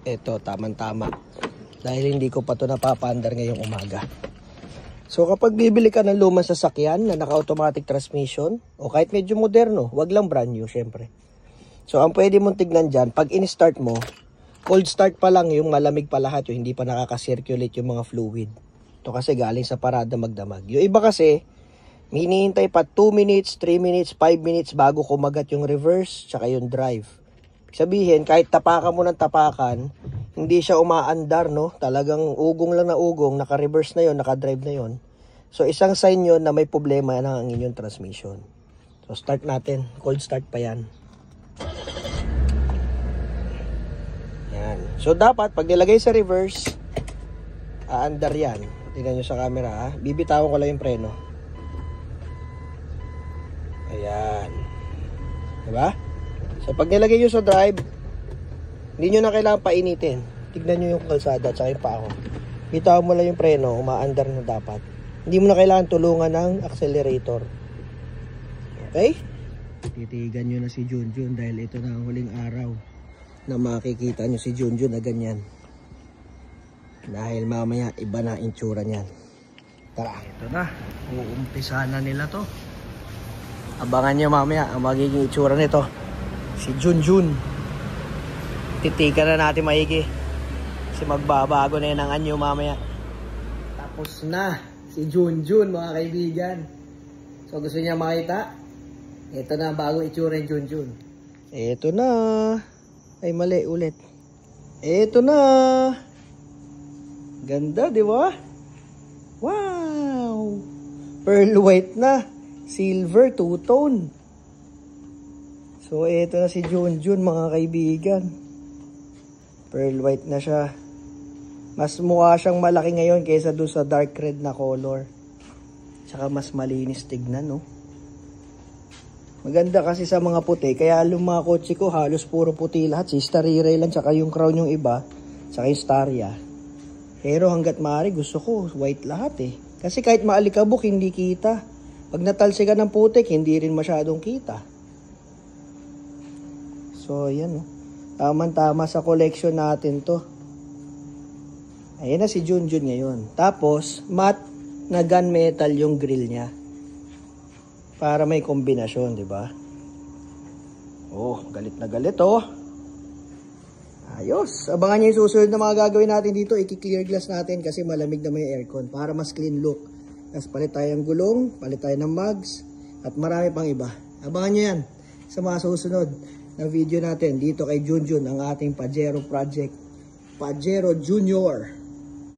Ito, tamang-tama. Dahil hindi ko pa ito napapaandar ngayong umaga. So kapag bibili ka ng lumang sasakyan na naka-automatic transmission, o kahit medyo moderno, wag lang brand new syempre. So ang pwede mong tignan dyan, pag in-start mo, cold start pa lang, yung malamig pa lahat, yung hindi pa nakaka-circulate yung mga fluid. Ito kasi galing sa parada magdamag. Yung iba kasi, hinihintay pa 2 minutes, 3 minutes, 5 minutes bago kumagat yung reverse, tsaka yung drive. Sabihin, kahit tapakan mo ng tapakan, hindi siya umaandar, no? Talagang ugong lang na ugong, naka-reverse na yon, naka-drive na yon. So, isang sign yon na may problema na ang inyong transmission. So, start natin. Cold start pa yan. Yan. So, dapat, pag nilagay sa reverse, aandar yan. Tingnan nyo sa camera, ha? Bibitawan ko lang yung preno. Ayan. Diba? So, pag nilagay nyo sa drive, hindi nyo na kailangan painitin. Tignan nyo yung kalsada at saka yung pako. Bitawan mo lang yung preno, umaandar na dapat. Hindi mo na kailangan tulungan ng accelerator. Okay? Titigan nyo na si Junjun dahil ito na ang huling araw na makikita nyo si Junjun na ganyan. Dahil mamaya iba na itsura niyan. Tara, ito na. Uumpisa na nila to. Abangan nyo mamaya ang magiging itsura nito. Si Junjun. Titigan na natin maigi. Kasi magbabago na yun ang anyo mamaya. Tapos na si Junjun, mga kaibigan. So gusto niya makita? Ito na bago itsura yung Junjun. Ito na. Ay mali ulit. Ito na. Ganda, di ba? Wow! Pearl white na. Silver two-tone. So ito na si Junjun, mga kaibigan. Pearl white na siya. Mas mukha siyang malaki ngayon kaysa doon sa dark red na color. Tsaka mas malinis tignan, no? Maganda kasi sa mga puti. Kaya yung mga kotse ko halos puro puti lahat. Si Starire lang, tsaka yung crown yung iba. Tsaka yung Staria. Pero hanggat maaari gusto ko white lahat eh. Kasi kahit maalikabok hindi kita. Pag natalsikan ng putik, hindi rin masyadong kita. So yan, no? Tama-tama sa collection natin to. Ayan na si Junjun ngayon. Tapos, matte na gunmetal yung grill niya. Para may kombinasyon, di ba? Oh, galit na galit, oh. Ayos. Abangan niyo yung susunod na mga gagawin natin dito. I-clear glass natin kasi malamig na may aircon. Para mas clean look. Tapos palit tayo ng gulong, palit tayo ng mugs, at marami pang iba. Abangan niyo yan sa mga susunod na video natin dito kay Junjun, ang ating Pajero project. Pajero Junior.